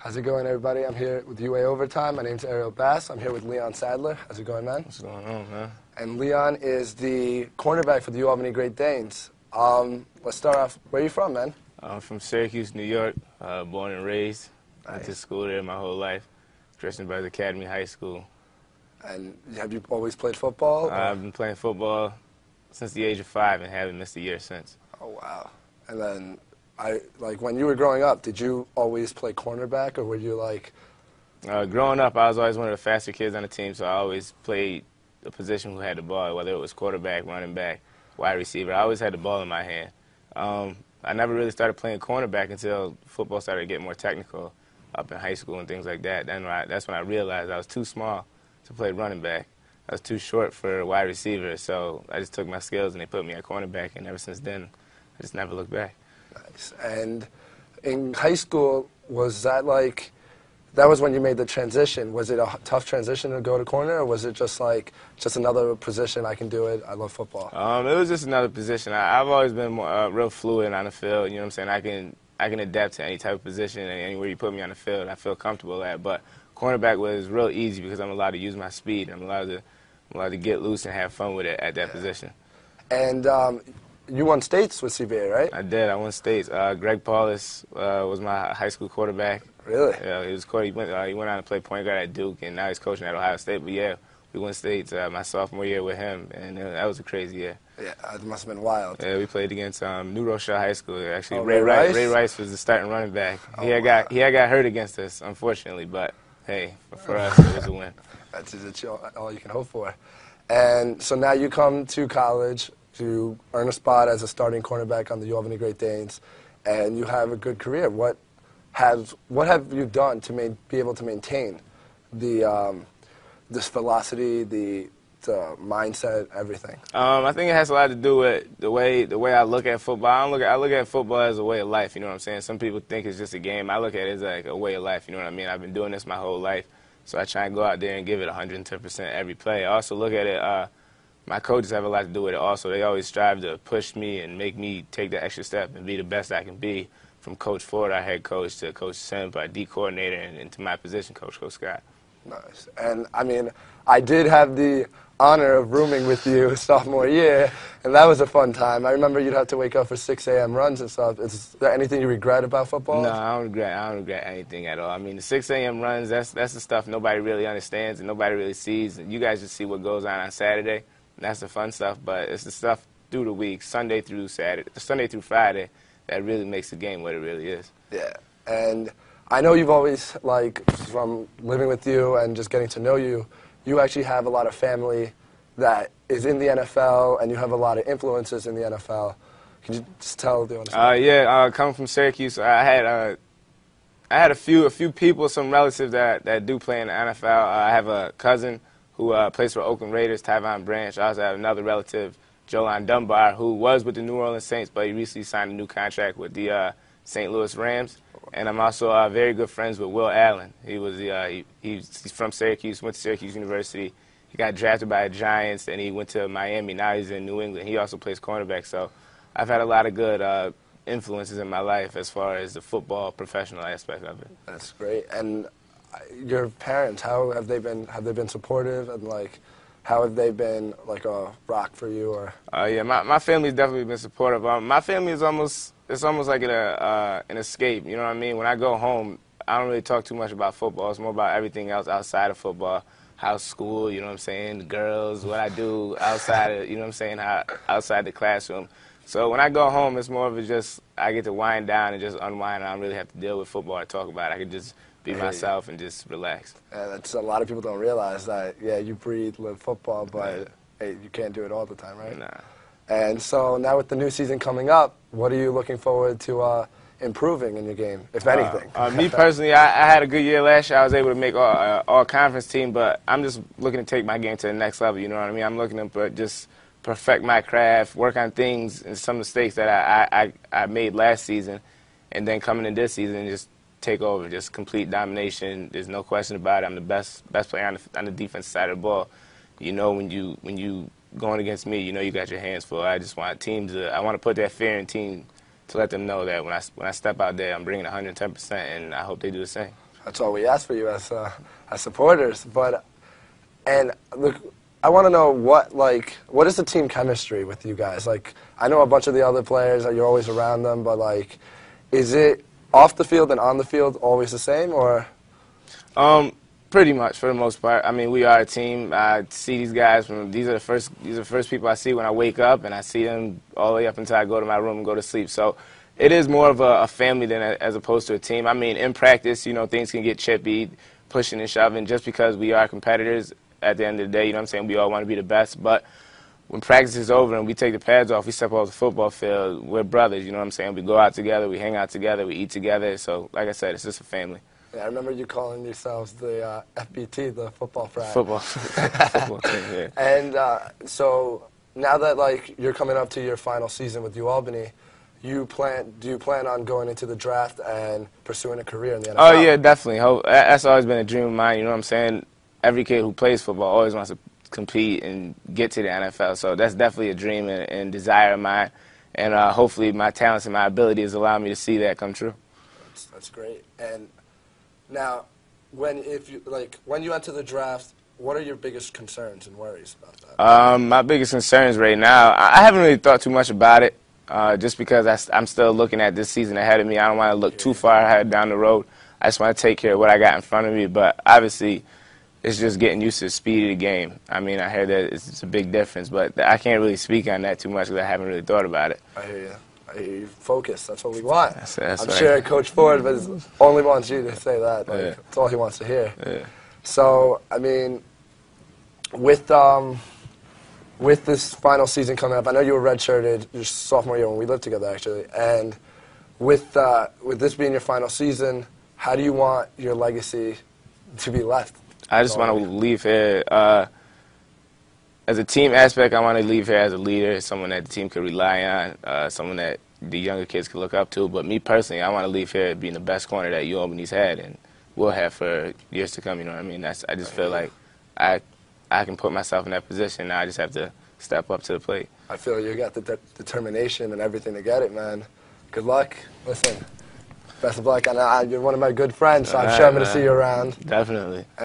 How's it going, everybody? I'm here with UA Overtime. My name's Ariel Bass. I'm here with Leon Sadler. How's it going, man? What's going on, man? And Leon is the cornerback for the UAlbany Great Danes. Let's start off. Where are you from, man? I'm from Syracuse, New York, born and raised. Nice. Went to school there my whole life. Christian Brothers Academy High School. And have you always played football? I've been playing football since the age of 5 and haven't missed a year since. Oh, wow. And then, when you were growing up, did you always play cornerback, or were you like... Growing up, I was always one of the faster kids on the team, so I always played the position who had the ball, whether it was quarterback, running back, wide receiver. I always had the ball in my hand. I never really started playing cornerback until football started getting more technical up in high school and things like that. That's when I realized I was too small to play running back. I was too short for a wide receiver, so I just took my skills and they put me at cornerback, and ever since then, I just never looked back. Nice. And in high school, was that that was when you made the transition? Was it a tough transition to go to corner, or was it just another position, I can do it, I love football? It was just another position. I've always been real fluid on the field, you know what I'm saying? I can adapt to any type of position, and anywhere you put me on the field, I feel comfortable at. But cornerback was real easy because I'm allowed to use my speed. I'm allowed to get loose and have fun with it at that position. And you won states with CBA, right? I did. I won states. Greg Paulus was my high school quarterback. Really? Yeah, he went on to play point guard at Duke, and now he's coaching at Ohio State. But yeah, we won states my sophomore year with him, and that was a crazy year. Yeah, it must have been wild. Yeah, we played against New Rochelle High School. Actually, Ray Rice? Ray Rice was the starting running back. He had got hurt against us, unfortunately, but hey, for us, it was a win. That's all you can hope for. And so now you come to college to earn a spot as a starting cornerback on the UAlbany Great Danes, and you have a good career. What have you done to be able to maintain this velocity, the mindset, everything? I think it has a lot to do with the way I look at football. I look at football as a way of life. You know what I'm saying? Some people think it's just a game. I look at it as like a way of life. You know what I mean? I've been doing this my whole life, so I try and go out there and give it 110% every play. I also look at it. My coaches have a lot to do with it also. They always strive to push me and make me take the extra step and be the best I can be, from Coach Ford, our head coach, to Coach Simp, our D coordinator, and to my position coach, Coach Scott. Nice. And, I mean, I did have the honor of rooming with you sophomore year, and that was a fun time. I remember you'd have to wake up for 6 a.m. runs and stuff. Is there anything you regret about football? No, I don't regret anything at all. I mean, the 6 a.m. runs, that's the stuff nobody really understands and nobody really sees. You guys just see what goes on Saturday. That's the fun stuff, but it's the stuff through the week, Sunday through Friday, that really makes the game what it really is. Yeah, and I know you've always, from living with you and just getting to know you, you actually have a lot of family that is in the NFL, and you have a lot of influences in the NFL. Can you just tell the audience? Coming from Syracuse, I had a few people, some relatives that do play in the NFL. I have a cousin who plays for Oakland Raiders, Tyvon Branch. I also have another relative, Jolon Dunbar, who was with the New Orleans Saints, but he recently signed a new contract with the St. Louis Rams. And I'm also very good friends with Will Allen. He's from Syracuse, went to Syracuse University. He got drafted by the Giants, and he went to Miami. Now he's in New England. He also plays cornerback. So I've had a lot of good influences in my life as far as the football professional aspect of it. That's great. And your parents, how have they been? Have they been supportive, and how have they been a rock for you? Or yeah, my family's definitely been supportive. My family is almost like an escape. You know what I mean? When I go home, I don't really talk too much about football. It's more about everything else outside of football. House, school, you know what I'm saying? The girls, what I do outside of, you know what I'm saying? Outside the classroom. So when I go home, it's more of I get to wind down and just unwind. I don't really have to deal with football or talk about it. I can just be myself and just relax. Yeah, that's a lot of people don't realize that. Yeah, you breathe, live football, but hey, you can't do it all the time, right? Nah. And so now with the new season coming up, what are you looking forward to improving in your game, if anything? Me personally, I had a good year last year. I was able to make all conference team, but I'm just looking to take my game to the next level. You know what I mean? I'm looking to just perfect my craft, work on things and some mistakes that I made last season, and then coming in this season and just take over, just complete domination. There's no question about it. I'm the best player on the defensive side of the ball. You know, when you going against me, you know you got your hands full. I just want I want to put that fear in team to let them know that when I step out there, I'm bringing 110%, and I hope they do the same. That's all we ask for you as supporters. But and look, I want to know what is the team chemistry with you guys? Like, I know a bunch of the other players that you're always around them, but like, is it off the field and on the field always the same, or? Pretty much, for the most part. I mean, we are a team. I see these guys these are the first people I see when I wake up, and I see them all the way up until I go to my room and go to sleep. So it is more of a family than as opposed to a team. I mean, in practice, things can get chippy, pushing and shoving, just because we are competitors at the end of the day. You know what I'm saying? We all want to be the best. But when practice is over and we take the pads off, we step off the football field, we're brothers. You know what I'm saying? We go out together, we hang out together, we eat together. So, like I said, it's just a family. Yeah, I remember you calling yourselves the FBT, the football frat. Football team, yeah. And so now that you're coming up to your final season with UAlbany, do you plan on going into the draft and pursuing a career in the NFL? Oh yeah, definitely. That's always been a dream of mine. You know what I'm saying? Every kid who plays football always wants to compete and get to the NFL. So that's definitely a dream and desire of mine. And hopefully my talents and my abilities allow me to see that come true. That's great. And now, when you enter the draft, what are your biggest concerns and worries about that? My biggest concerns right now, I haven't really thought too much about it, just because I'm still looking at this season ahead of me. I don't want to look too far ahead down the road. I just want to take care of what I got in front of me. But obviously, it's just getting used to the speed of the game. I mean, I hear that it's a big difference, but I can't really speak on that too much because I haven't really thought about it. I hear you. Focus. That's what we want. That's I'm right. sure Coach Ford only wants you to say that. Yeah. That's all he wants to hear. Yeah. So, I mean, with this final season coming up, I know you were redshirted your sophomore year when we lived together, actually. And with this being your final season, how do you want your legacy to be left? I just want to leave here. As a team aspect, I want to leave here as a leader, someone that the team could rely on, someone that the younger kids can look up to. But me personally, I want to leave here being the best corner that UAlbany's had and will have for years to come. You know what I mean? I just feel like I can put myself in that position. Now I just have to step up to the plate. I feel you got the determination and everything to get it, man. Good luck. Listen, best of luck. And you're one of my good friends, so I'm sure I'm going to see you around. Definitely.